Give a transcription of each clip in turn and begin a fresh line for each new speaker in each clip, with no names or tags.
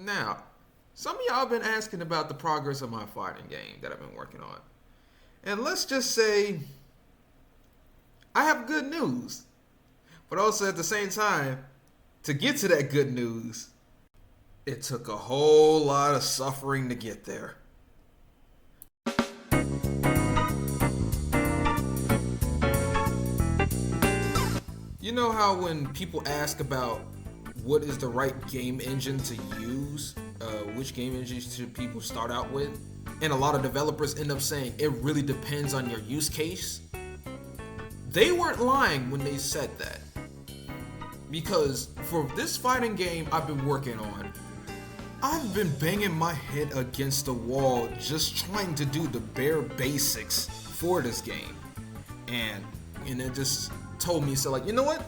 Now, some of y'all been asking about the progress of my fighting game that I've been working on. And let's just say I have good news. But also at the same time, to get to that good news, it took a whole lot of suffering to get there. You know how when people ask about what is the right game engine to use, which game engine should people start out with? And a lot of developers end up saying it really depends on your use case. They weren't lying when they said that. Because for this fighting game I've been working on, I've been banging my head against the wall just trying to do the bare basics for this game. And it just told me, so like, you know what?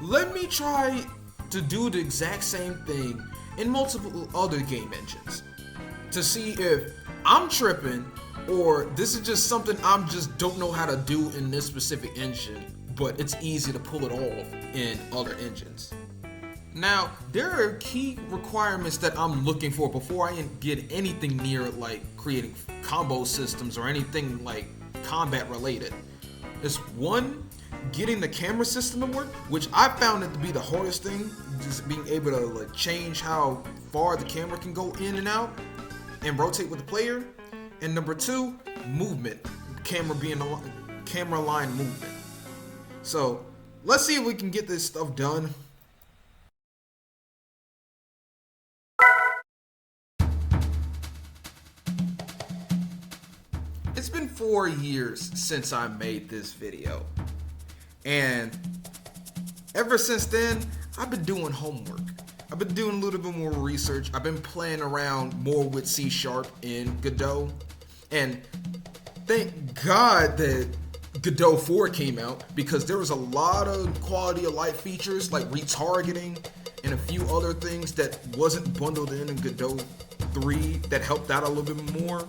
Let me try to do the exact same thing in multiple other game engines to see if I'm tripping or this is just something I'm just don't know how to do in this specific engine, but it's easy to pull it off in other engines. Now, there are key requirements that I'm looking for before I get anything near like creating combo systems or anything like combat related. It's one, getting the camera system to work, which I found it to be the hardest thing, just being able to like change how far the camera can go in and out and rotate with the player. And number two, movement, camera line movement. So let's see if we can get this stuff done. It's been 4 years since I made this video. And ever since then, I've been doing homework. I've been doing a little bit more research. I've been playing around more with C# in Godot. And thank God that Godot 4 came out, because there was a lot of quality of life features like retargeting and a few other things that wasn't bundled in Godot 3 that helped out a little bit more.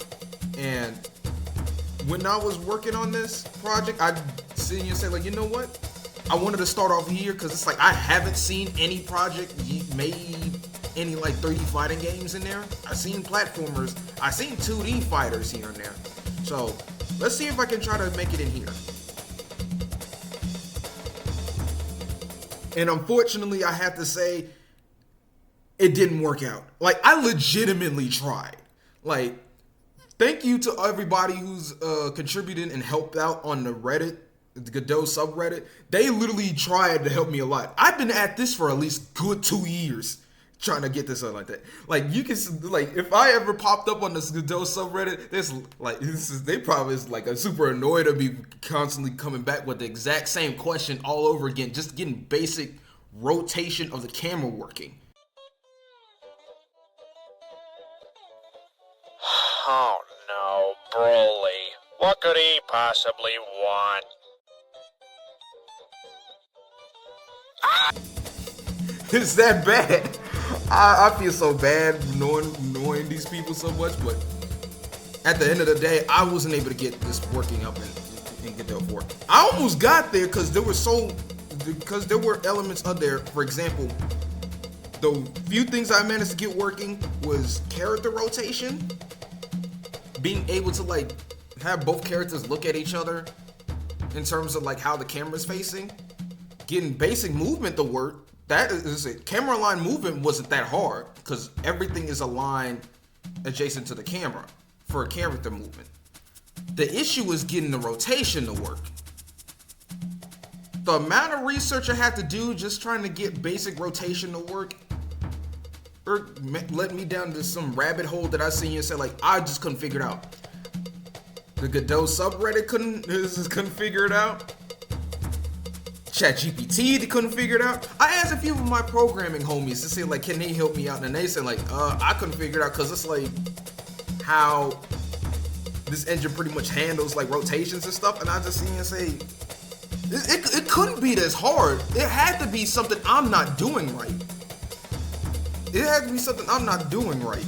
And when I was working on this project, I'd sit here and say, like, you know what? I wanted to start off here because it's like I haven't seen any project made any like 3D fighting games in there. I've seen platformers. I've seen 2D fighters here and there. So let's see if I can try to make it in here. And unfortunately, I have to say, it didn't work out. Like, I legitimately tried. Like, thank you to everybody who's contributed and helped out on the Reddit, the Godot subreddit. They literally tried to help me a lot. I've been at this for at least good 2 years trying to get this out like that. Like, you can, like, if I ever popped up on this Godot subreddit, they probably is like a super annoyed to be constantly coming back with the exact same question all over again, just getting basic rotation of the camera working.
Oh no, Broly. What could he possibly want?
It's that bad. I feel so bad knowing these people so much, but at the end of the day, I wasn't able to get this working up in Godot 4. I almost got there because there were elements of there. For example, the few things I managed to get working was character rotation, being able to like have both characters look at each other in terms of like how the camera's facing, getting basic movement to work. That is it. Camera line movement wasn't that hard because everything is aligned adjacent to the camera for character movement. The issue is getting the rotation to work. The amount of research I had to do just trying to get basic rotation to work led me down to some rabbit hole that I seen and said, like, I just couldn't figure it out. The Godot subreddit couldn't figure it out. ChatGPT, they couldn't figure it out. I asked a few of my programming homies to say, like, can they help me out? And they said, like, I couldn't figure it out because it's like how this engine pretty much handles like rotations and stuff. And I just seen and say, it couldn't be this hard. It had to be something I'm not doing right. It had to be something I'm not doing right.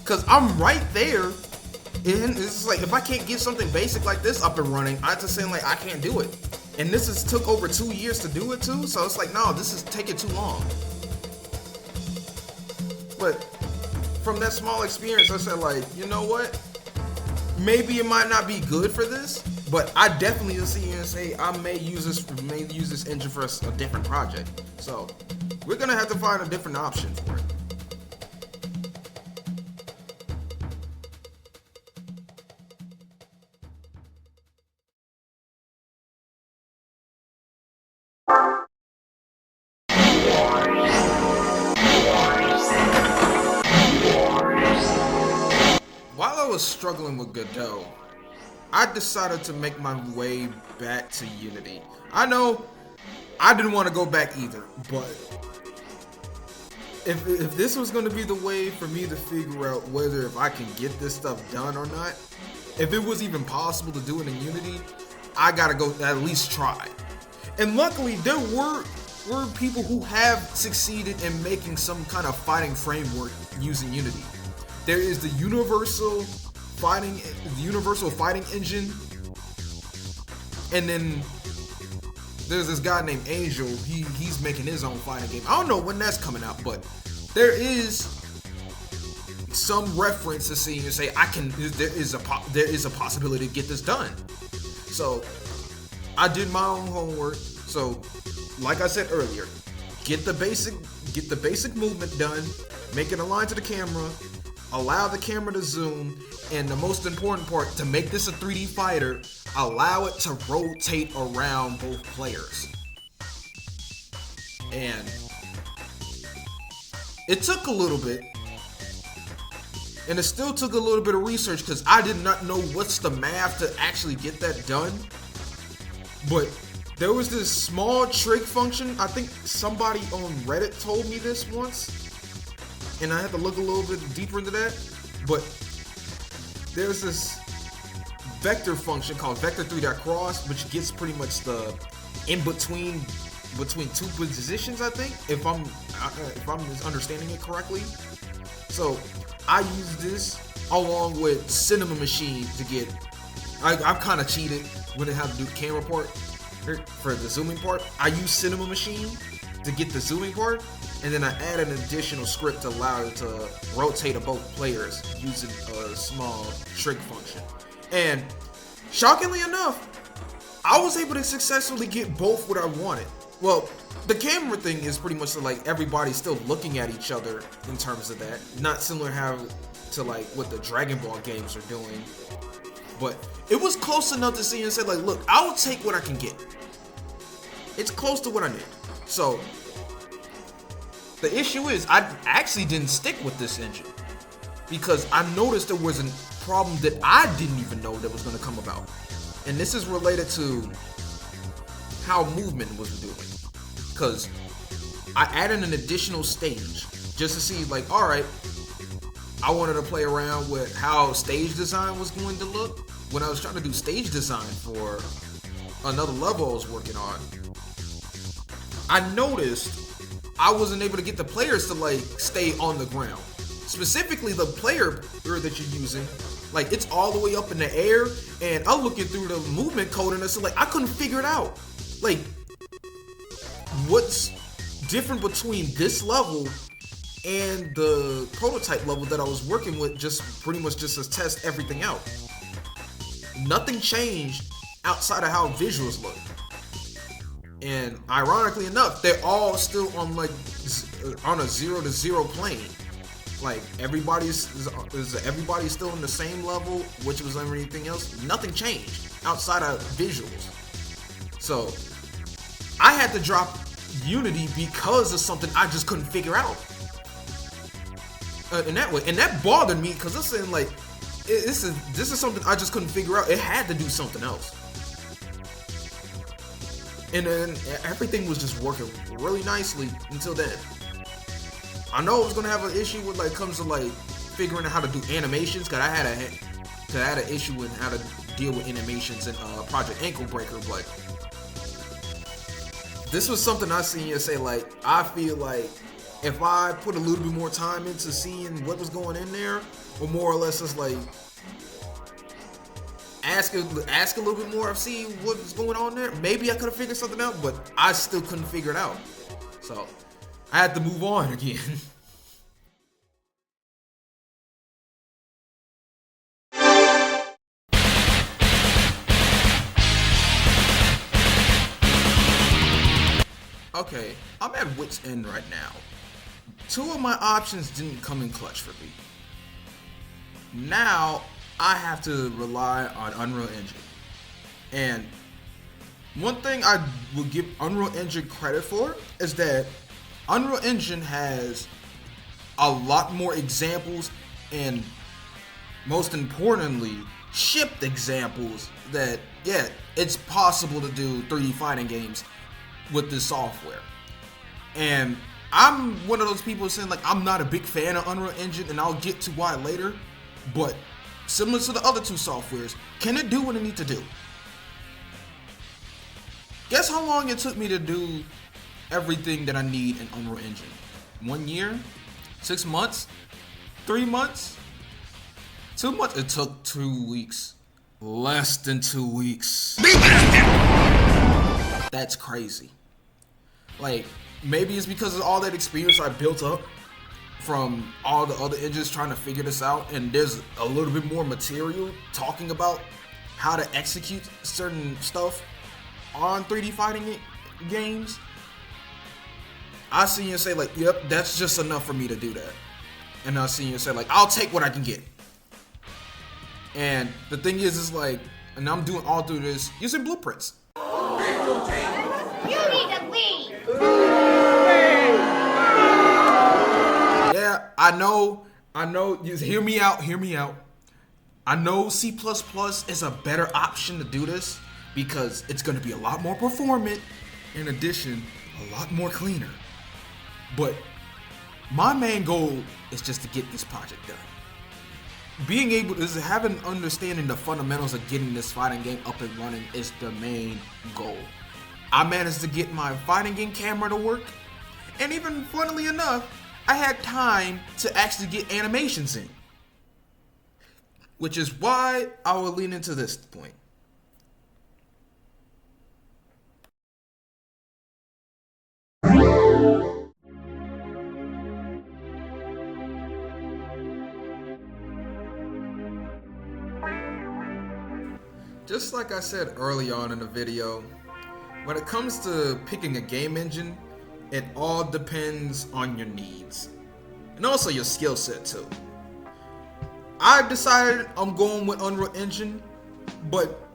Because I'm right there. And it's like, if I can't get something basic like this up and running, I just saying, like, I can't do it. And this has took over 2 years to do it too, so it's like, no, this is taking too long. But from that small experience, I said like, you know what? Maybe it might not be good for this, but I definitely see and say I may use this engine for a different project. So we're gonna have to find a different option for it. While I was struggling with Godot, I decided to make my way back to Unity. I know I didn't want to go back either, but if this was going to be the way for me to figure out whether if I can get this stuff done or not, if it was even possible to do it in Unity, I gotta go at least try. And luckily, there were people who have succeeded in making some kind of fighting framework using Unity. There is the universal fighting engine, and then there's this guy named Angel. He's making his own fighting game. I don't know when that's coming out, but there is some reference to seeing and say there is a possibility to get this done. So I did my own homework. So like I said earlier, get the basic movement done, make it align to the camera. Allow the camera to zoom, and the most important part, to make this a 3D fighter, allow it to rotate around both players. And it took a little bit, and it still took a little bit of research because I did not know what's the math to actually get that done. But there was this small trig function. I think somebody on Reddit told me this once, and I had to look a little bit deeper into that. But there's this vector function called vector3.cross, which gets pretty much the in between two positions, I think, if I'm understanding it correctly. So I use this along with Cinema Machine to get. I've kind of cheated when I have to do camera part for the zooming part. I use Cinema Machine to get the zooming part, and then I add an additional script to allow it to rotate to both players using a small trig function. And shockingly enough, I was able to successfully get both what I wanted. Well, the camera thing is pretty much like everybody's still looking at each other in terms of that. Not similar to like what the Dragon Ball games are doing. But it was close enough to see and say like, look, I'll take what I can get. It's close to what I need. So the issue is I actually didn't stick with this engine because I noticed there was a problem that I didn't even know that was going to come about. And this is related to how movement was doing. Because I added an additional stage just to see like, all right, I wanted to play around with how stage design was going to look when I was trying to do stage design for another level I was working on. I noticed I wasn't able to get the players to like stay on the ground. Specifically the player that you're using, like it's all the way up in the air, and I'm looking through the movement code and it's like I couldn't figure it out. Like what's different between this level and the prototype level that I was working with, just pretty much just to test everything out. Nothing changed outside of how visuals look. And ironically enough, they're all still on like on a 0-to-0 plane. Like everybody's still on the same level, which was everything else. Nothing changed outside of visuals. So I had to drop Unity because of something I just couldn't figure out. In that way, and that bothered me because I'm saying like, this is something I just couldn't figure out. It had to do something else. And then everything was just working really nicely until then. I know I was gonna have an issue with like comes to like figuring out how to do animations, cause I had an issue with how to deal with animations in Project Ankle Breaker, but this was something I seen you say like, I feel like if I put a little bit more time into seeing what was going in there, or more or less just like ask a little bit more of see what was going on there, maybe I could have figured something out, but I still couldn't figure it out. So I had to move on again. okay, I'm at wit's end right now. Two of my options didn't come in clutch for me. Now I have to rely on Unreal Engine. And one thing I will give Unreal Engine credit for is that Unreal Engine has a lot more examples and, most importantly, shipped examples that, yeah, it's possible to do 3D fighting games with this software. And I'm one of those people saying, like, I'm not a big fan of Unreal Engine, and I'll get to why later, but similar to the other two softwares, can it do what it needs to do? Guess how long it took me to do everything that I need in Unreal Engine? 1 year? 6 months? 3 months? 2 months? It took 2 weeks. Less than 2 weeks. That's crazy. Like, maybe it's because of all that experience I built up from all the other engines trying to figure this out, and there's a little bit more material talking about how to execute certain stuff on 3D fighting games. I see you and say, like, yep, that's just enough for me to do that. And I see you and say, like, I'll take what I can get. And the thing is like, and I'm doing all through this using blueprints.
You need to leave.
Yeah, I know, just hear me out. I know C++ is a better option to do this because it's going to be a lot more performant, in addition, a lot more cleaner. But my main goal is just to get this project done. Being able to have an understanding the fundamentals of getting this fighting game up and running is the main goal. I managed to get my fighting game camera to work, and even funnily enough, I had time to actually get animations in. Which is why I will lean into this point. Just like I said early on in the video, when it comes to picking a game engine, it all depends on your needs. And also your skill set too. I decided I'm going with Unreal Engine, but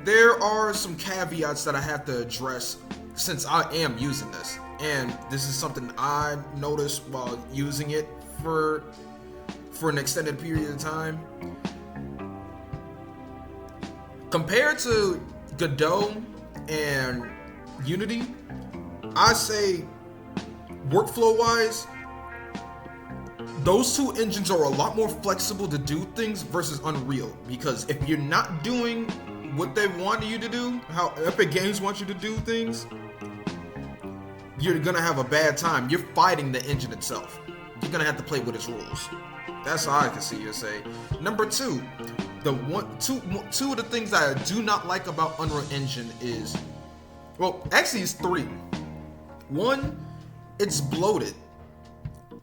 there are some caveats that I have to address since I am using this. And this is something I noticed while using it for an extended period of time. Compared to Godot and Unity, I say workflow-wise, those two engines are a lot more flexible to do things versus Unreal. Because if you're not doing what they want you to do, how Epic Games wants you to do things, you're gonna have a bad time. You're fighting the engine itself. You're gonna have to play with its rules. That's how I can see you say. Number two, two of the things that I do not like about Unreal Engine is, well, actually it's three. One, it's bloated,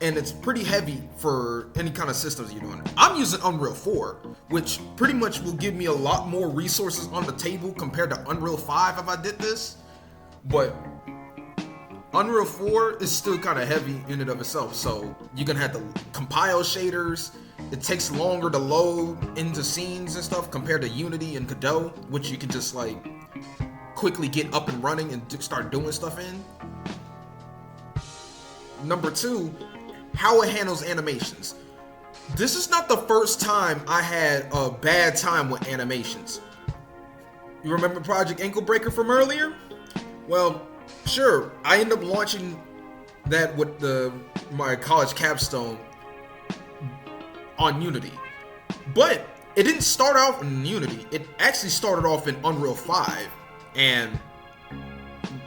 and it's pretty heavy for any kind of systems you're doing. I'm using Unreal 4, which pretty much will give me a lot more resources on the table compared to Unreal 5 if I did this. But Unreal 4 is still kind of heavy in and of itself, so you're gonna have to compile shaders. It takes longer to load into scenes and stuff compared to Unity and Godot, which you can just like quickly get up and running and start doing stuff in. Number two, how it handles animations. This is not the first time I had a bad time with animations. You remember Project Ankle Breaker from earlier? Well, sure, I ended up launching that with my college capstone on Unity. But it didn't start off in Unity. It actually started off in Unreal 5. And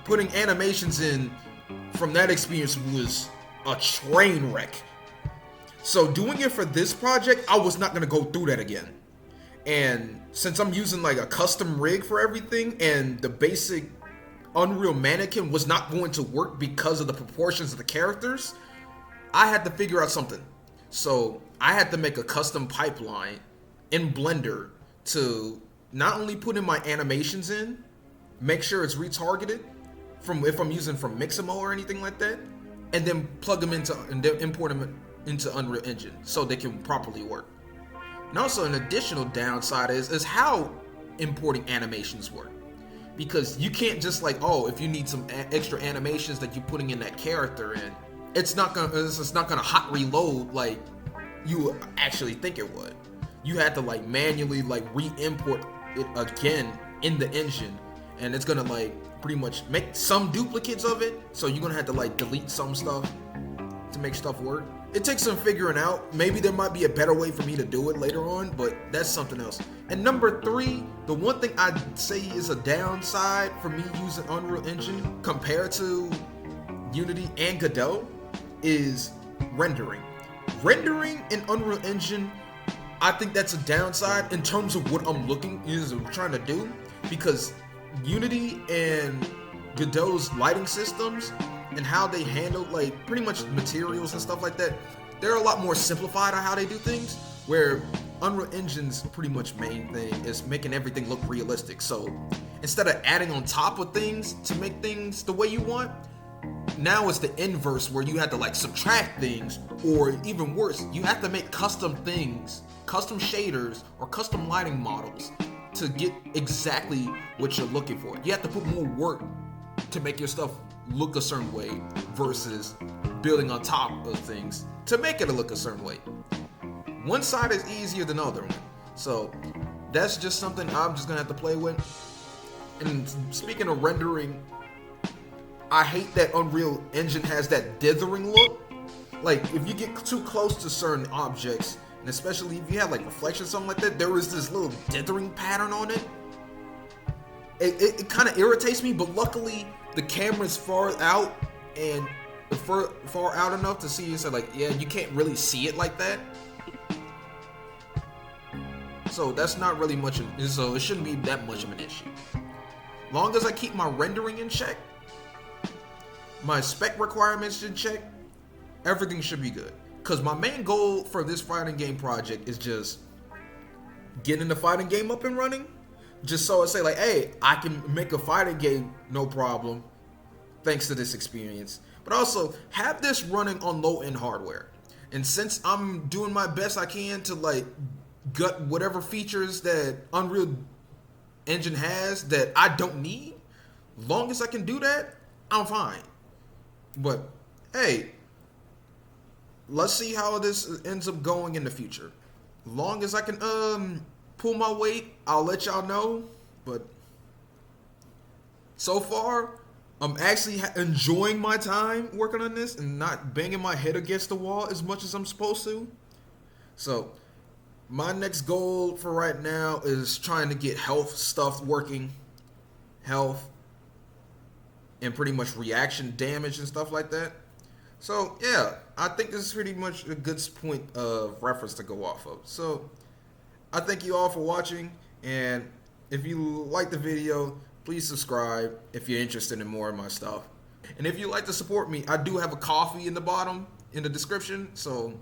putting animations in from that experience was a train wreck. So doing it for this project, I was not going to go through that again. And since I'm using like a custom rig for everything, and the basic Unreal mannequin was not going to work because of the proportions of the characters, I had to figure out something. So I had to make a custom pipeline in Blender to not only put in my animations in, make sure it's retargeted from if I'm using from Mixamo or anything like that, and then plug them into and then import them into Unreal Engine so they can properly work. And also an additional downside is how importing animations work. Because you can't just like, oh, if you need some extra animations that you're putting in that character in, it's not gonna hot reload like you actually think it would. You had to like manually like re-import it again in the engine, and it's gonna like pretty much make some duplicates of it, so you're gonna have to like delete some stuff to make stuff work. It takes some figuring out. Maybe there might be a better way for me to do it later on, but that's something else. And number 3, the one thing I'd say is a downside for me using Unreal Engine compared to Unity and Godot is rendering. Rendering in Unreal Engine, I think that's a downside in terms of what I'm trying to do, because Unity and Godot's lighting systems and how they handle like pretty much materials and stuff like that, they're a lot more simplified on how they do things, where Unreal Engine's pretty much main thing is making everything look realistic. So instead of adding on top of things to make things the way you want, now it's the inverse, where you have to like subtract things, or even worse, you have to make custom things, custom shaders or custom lighting models to get exactly what you're looking for. You have to put more work to make your stuff look a certain way versus building on top of things to make it look a certain way. One side is easier than the other one. So that's just something I'm just gonna have to play with. And speaking of rendering, I hate that Unreal Engine has that dithering look. Like if you get too close to certain objects, and especially if you have like reflection or something like that, there is this little dithering pattern on it. It kind of irritates me, but luckily the camera's far out and far out enough to see it. So like, yeah, you can't really see it like that. So that's not really much. So it shouldn't be that much of an issue. Long as I keep my rendering in check, my spec requirements in check, everything should be good. Because my main goal for this fighting game project is just getting the fighting game up and running. Just so I say like, hey, I can make a fighting game no problem thanks to this experience. But also have this running on low-end hardware. And since I'm doing my best I can to like gut whatever features that Unreal Engine has that I don't need, long as I can do that, I'm fine. But hey, let's see how this ends up going in the future. Long as I can pull my weight, I'll let y'all know. But so far, I'm actually enjoying my time working on this and not banging my head against the wall as much as I'm supposed to. So my next goal for right now is trying to get health stuff working. Health and pretty much reaction damage and stuff like that. So yeah, I think this is pretty much a good point of reference to go off of. So I thank you all for watching, and if you like the video, please subscribe if you're interested in more of my stuff. And if you'd like to support me, I do have a Ko-fi in the bottom, in the description, so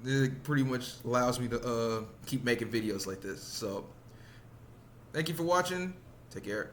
it pretty much allows me to keep making videos like this. So thank you for watching. Take care.